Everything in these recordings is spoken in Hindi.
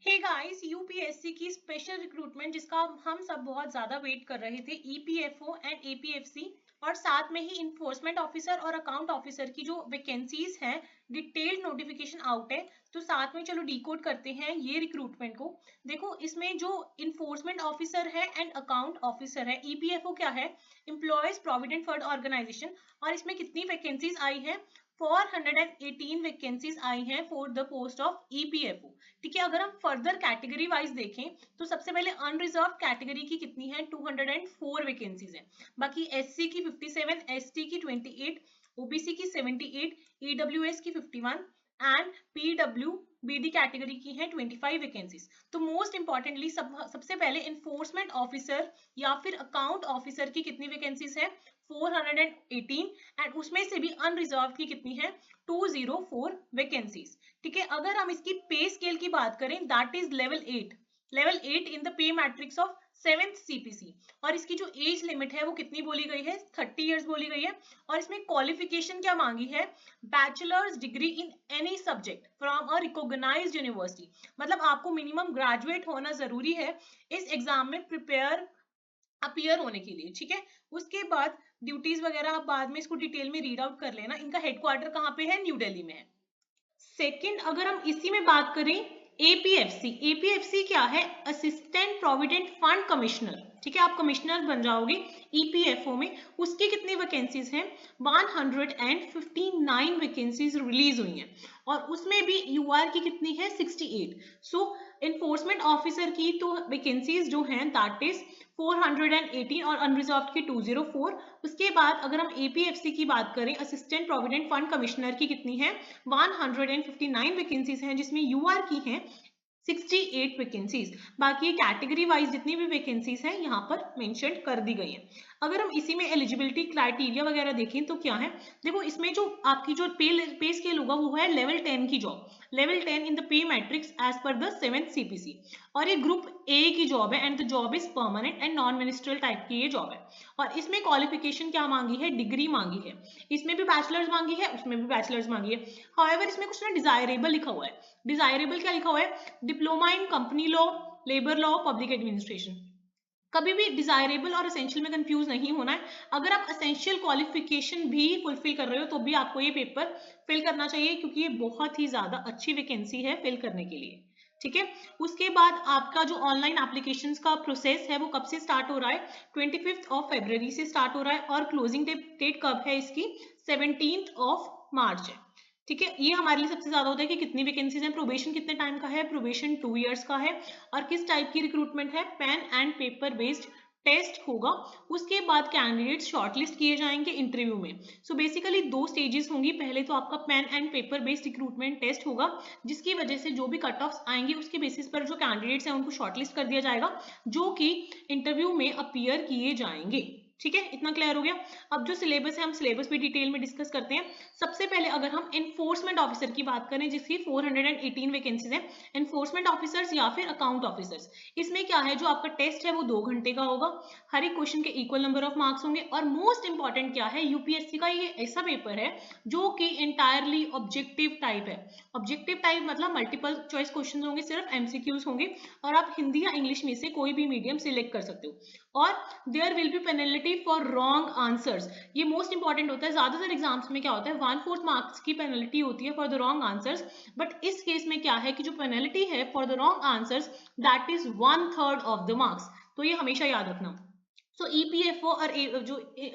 हे गाइस, यूपीएससी की स्पेशल रिक्रूटमेंट जिसका हम सब बहुत ज्यादा वेट कर रहे थे, ईपीएफओ एंड एपीएफसी और साथ में ही इन्फोर्समेंट ऑफिसर और अकाउंट ऑफिसर की जो वैकेंसीज हैं, डिटेल्ड नोटिफिकेशन आउट है। तो साथ में चलो डिकोड करते हैं ये रिक्रूटमेंट को। देखो, इसमें जो इन्फोर्समेंट ऑफिसर है एंड अकाउंट ऑफिसर है, ईपीएफओ क्या है, एम्प्लॉयज प्रोविडेंट फंड ऑर्गेनाइजेशन, और इसमें कितनी वैकेंसीज आई है, 418 वैकेंसीज आई हैं for the post of EPFO. ठीक है, अगर हम फर्दर कैटेगरी वाइज देखें तो सबसे पहले अनरिजर्व कैटेगरी की कितनी है, 204 वैकेंसीज हैं। बाकी एससी की 57, एसटी की 28, ओबीसी की 78, ईडब्ल्यूएस की 51 एंड पीडब्ल्यू बीडी कैटेगरी की है 25 वैकेंसीज। तो मोस्ट इंपॉर्टेंटली सबसे पहले इन्फोर्समेंट ऑफिसर या फिर अकाउंट ऑफिसर की कितनी वैकेंसीज है, 418, एंड उसमें से भी अनरिजर्व की कितनी है, 204 वैकेंसीज। ठीक है, अगर हम इसकी पे स्केल की बात करें, that is level 8 in the pay matrix of 7th CPC. और इसकी जो एज लिमिट है वो कितनी बोली गई है, 30 इयर्स बोली गई है। और इसमें क्वालिफिकेशन क्या मांगी है, bachelor's degree in any subject from a recognised university. मतलब आपको मिनिमम ग्रेजुएट होना जरूरी है इस एग्जाम में अपीयर होने के लिए। ठीक है, उसके बाद ड्यूटीज वगैरह आप बाद में इसको डिटेल में रीड आउट कर लेना। इनका हेडक्वार्टर कहाँ पे है, न्यू दिल्ली में है। सेकंड, अगर हम इसी में बात करें, एपीएफसी क्या है, असिस्टेंट प्रोविडेंट फंड कमिश्नर। ठीक है, आप कमिश्नर बन जाओगे ईपीएफओ में। उसकी कितनी वैकेंसीज हैं, 159 वैकेंसीज रिलीज हुई हैं, और उसमें भी यूआर की कितनी है, 68। सो इन्फोर्समेंट ऑफिसर की तो वैकेंसीज जो हैं दैट इज 418 और अनरिजर्व की 204। उसके बाद अगर हम एपीएफसी की बात करें, असिस्टेंट प्रोविडेंट फंड कमिश्नर की कितनी है, 159 वैकेंसीज हैं, जिसमें यूआर की हैं 68 वैकेंसीज। बाकी कैटेगरी वाइज जितनी भी वैकेंसीज हैं यहाँ पर मेंशन कर दी गई हैं। अगर हम इसी में एलिजिबिलिटी क्राइटेरिया वगैरह देखें तो क्या है, देखो इसमें जो आपकी जो पे स्केल होगा वो है लेवल 10 की job, level 10 in the pay matrix as per the 7th CPC. और ये ग्रुप ए की जॉब है and the job is permanent and non ministerial type की ये जॉब है। और इसमें क्वालिफिकेशन क्या मांगी है, डिग्री मांगी है। इसमें भी बैचलर्स मांगी है, उसमें भी बैचलर्स मांगी है। हाउएवर इसमें कुछ ना डिजायरेबल लिखा हुआ है। डिजायरेबल क्या लिखा हुआ है, diploma in company law, labour law, public administration. कभी भी डिजायरेबल और असेंशियल में कंफ्यूज नहीं होना है। अगर आप असेंशियल क्वालिफिकेशन भी फुलफिल कर रहे हो तो भी आपको ये पेपर फिल करना चाहिए, क्योंकि ये बहुत ही ज्यादा अच्छी वैकेंसी है फिल करने के लिए। ठीक है, उसके बाद आपका जो ऑनलाइन एप्लीकेशंस का प्रोसेस है वो कब से स्टार्ट हो रहा है, 25 से स्टार्ट हो रहा है, और क्लोजिंग डेट कब है इसकी, 17 मार्च है। ठीक है, ये हमारे लिए सबसे ज्यादा होता है कि कितनी वैकेंसीज हैं, प्रोबेशन कितने टाइम का है, प्रोबेशन 2 इयर्स का है, और किस टाइप की रिक्रूटमेंट है, pen and paper based test होगा। उसके बाद कैंडिडेट्स शॉर्टलिस्ट किए जाएंगे इंटरव्यू में। सो बेसिकली 2 स्टेजेस होंगी, पहले तो आपका pen and paper based recruitment test होगा, जिसकी वजह से जो भी कट ऑफ्स आएंगे उसके बेसिस पर जो कैंडिडेट्स हैं उनको शॉर्टलिस्ट कर दिया जाएगा, जो कि इंटरव्यू में अपीयर किए जाएंगे। ठीक है, इतना क्लियर हो गया। अब जो सिलेबस है हम सिलेबस भी डिटेल में डिस्कस करते हैं। सबसे पहले अगर हम एनफोर्समेंट ऑफिसर की बात करें, जिसकी 418 वैकेंसीज है, एनफोर्समेंट ऑफिसर्स या फिर अकाउंट ऑफिसर्स, इसमें क्या है, जो आपका टेस्ट है वो 2 घंटे का होगा, हर एक क्वेश्चन के इक्वल नंबर ऑफ मार्क्स होंगे। और मोस्ट इंपॉर्टेंट क्या है, यूपीएससी का ये ऐसा पेपर है जो कि इंटायरली ऑब्जेक्टिव टाइप है। ऑब्जेक्टिव टाइप मतलब मल्टीपल चॉइस क्वेश्चन होंगे, सिर्फ एमसीक्यूज होंगे, और आप हिंदी या इंग्लिश में से कोई भी मीडियम सिलेक्ट कर सकते हो। और there will be penalty for wrong answers, ये मोस्ट इंपॉर्टेंट होता है। ज्यादातर एग्जाम्स में क्या होता है, 1/4 मार्क्स की पेनल्टी होती है for the wrong answers, but इस केस में क्या है कि जो पेनल्टी है for the wrong answers that is 1/3 of the marks. तो ये हमेशा याद रखना। सो ईपीएफओ और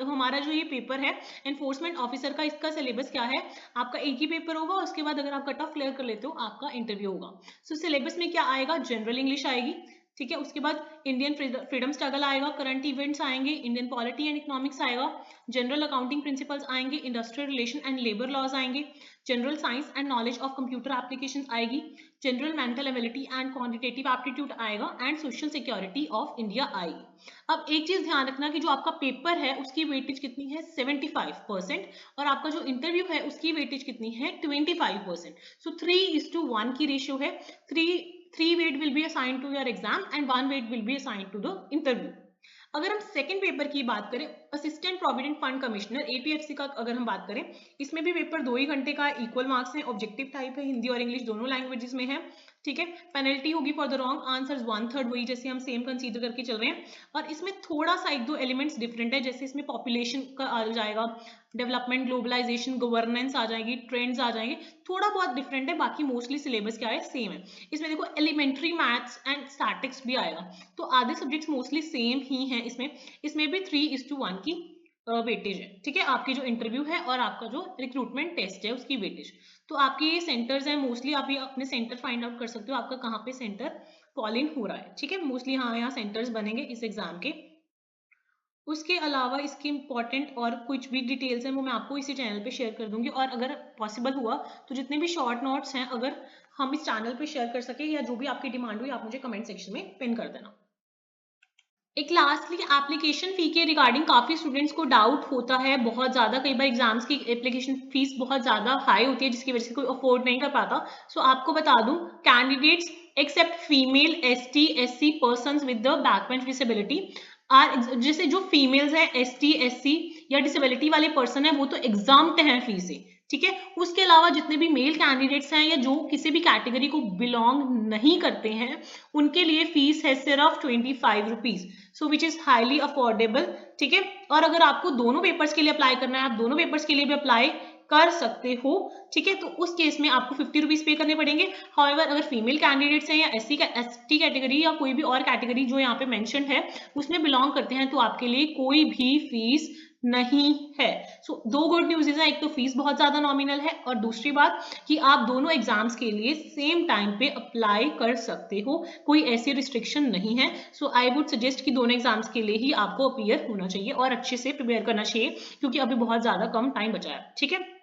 हमारा जो ये पेपर है एनफोर्समेंट ऑफिसर का, इसका सिलेबस क्या है, आपका एक ही पेपर होगा, उसके बाद अगर आप कट ऑफ क्लियर कर लेते हो आपका इंटरव्यू होगा। सो सिलेबस में क्या आएगा, जनरल इंग्लिश आएगी। ठीक है, उसके बाद इंडियन फ्रीडम स्ट्रगल आएगा, करंट इवेंट्स आएंगे, इंडियन पॉलिटी एंड इकोनॉमिक्स आएगा, जनरल अकाउंटिंग प्रिंसिपल्स आएंगे, industrial relation and labour laws आएंगे, general science and knowledge of computer applications आएगी, general mental ability and quantitative aptitude आएगा, and social security of India आएगी। अब एक चीज ध्यान रखना कि जो आपका पेपर है उसकी वेटेज कितनी है, 75%, और आपका जो इंटरव्यू है उसकी वेटेज कितनी है, 25%। सो 3:1 की रेशियो है। 3 weight will be assigned to your exam and 1 weight will be assigned to the interview। अगर हम सेकंड पेपर की बात करें, assistant provident fund commissioner APFC का अगर हम बात करें, इसमें भी पेपर 2 ही घंटे का, इक्वल मार्क्स है, ऑब्जेक्टिव टाइप है, हिंदी और इंग्लिश दोनों लैंग्वेजेस में है। ठीक है। पेनल्टी होगी फॉर द रॉन्ग आंसर 1/3, वही जैसे हम सेम कंसीडर करके चल रहे हैं। और इसमें थोड़ा सा 1-2 एलिमेंट्स डिफरेंट है, जैसे इसमें पॉपुलेशन का आ जाएगा, डेवलपमेंट, ग्लोबलाइजेशन, गवर्नेंस आ जाएगी, ट्रेंड्स आ जाएंगे, थोड़ा बहुत डिफरेंट है, बाकी मोस्टली सिलेबस क्या है, सेम है। इसमें देखो एलिमेंट्री मैथ्स एंड स्टैटिक्स भी आएगा, तो आधे सब्जेक्ट्स मोस्टली सेम ही हैं इसमें भी 3:1 की वेटेज है। ठीक है, आपकी जो इंटरव्यू है और आपका जो रिक्रूटमेंट टेस्ट है उसकी वेटेज। तो आपके ये सेंटर्स हैं, मोस्टली आप ये अपने सेंटर फाइंड आउट कर सकते हो आपका कहाँ पे सेंटर फॉलिंग हो रहा है। ठीक है, मोस्टली हाँ यहाँ सेंटर्स बनेंगे इस एग्जाम के। उसके अलावा इसके इंपॉर्टेंट और कुछ भी डिटेल्स हैं वो मैं आपको इसी चैनल पे शेयर कर दूंगी, और अगर पॉसिबल हुआ तो जितने भी शॉर्ट नोट्स हैं अगर हम इस चैनल पे शेयर कर सके या जो भी आपकी डिमांड हुई आप मुझे कमेंट सेक्शन में पिन कर देना। एक लास्टली एप्लीकेशन फी के रिगार्डिंग काफी स्टूडेंट्स को डाउट होता है बहुत ज्यादा, कई बार एग्जाम्स की एप्लीकेशन फीस बहुत ज्यादा हाई होती है जिसकी वजह से कोई अफोर्ड नहीं कर पाता। सो आपको बता दूं, candidates except female ST SC persons with the backbench disability are, जैसे जो फीमेल्स हैं ST SC या डिसेबिलिटी वाले पर्सन है वो तो एग्जाम्प्ट हैं फी से। ठीक है, उसके अलावा जितने भी मेल कैंडिडेट्स हैं या जो किसी भी कैटेगरी को बिलोंग नहीं करते हैं उनके लिए फीस है सिर्फ 25 rupees, so which is highly affordable. ठीक है, और अगर आपको दोनों पेपर्स के लिए अप्लाई करना है आप दोनों पेपर्स के लिए भी अप्लाई कर सकते हो। ठीक है, तो उस केस में आपको 50 रुपीज पे करने पड़ेंगे। हाउएवर अगर फीमेल कैंडिडेट्स हैं या ST कैटेगरी या कोई भी और कैटेगरी जो यहाँ पे मेंशन्ड है उसमें बिलोंग करते हैं तो आपके लिए कोई भी फीस नहीं है। सो दो गुड न्यूज है, एक तो फीस बहुत ज्यादा नॉमिनल है और दूसरी बात कि आप दोनों एग्जाम्स के लिए सेम टाइम पे अप्लाई कर सकते हो, कोई ऐसी रिस्ट्रिक्शन नहीं है। सो आई वुड सजेस्ट कि दोनों एग्जाम्स के लिए ही आपको अपीयर होना चाहिए और अच्छे से प्रिपेयर करना चाहिए क्योंकि अभी बहुत ज्यादा कम टाइम बचा है। ठीक है।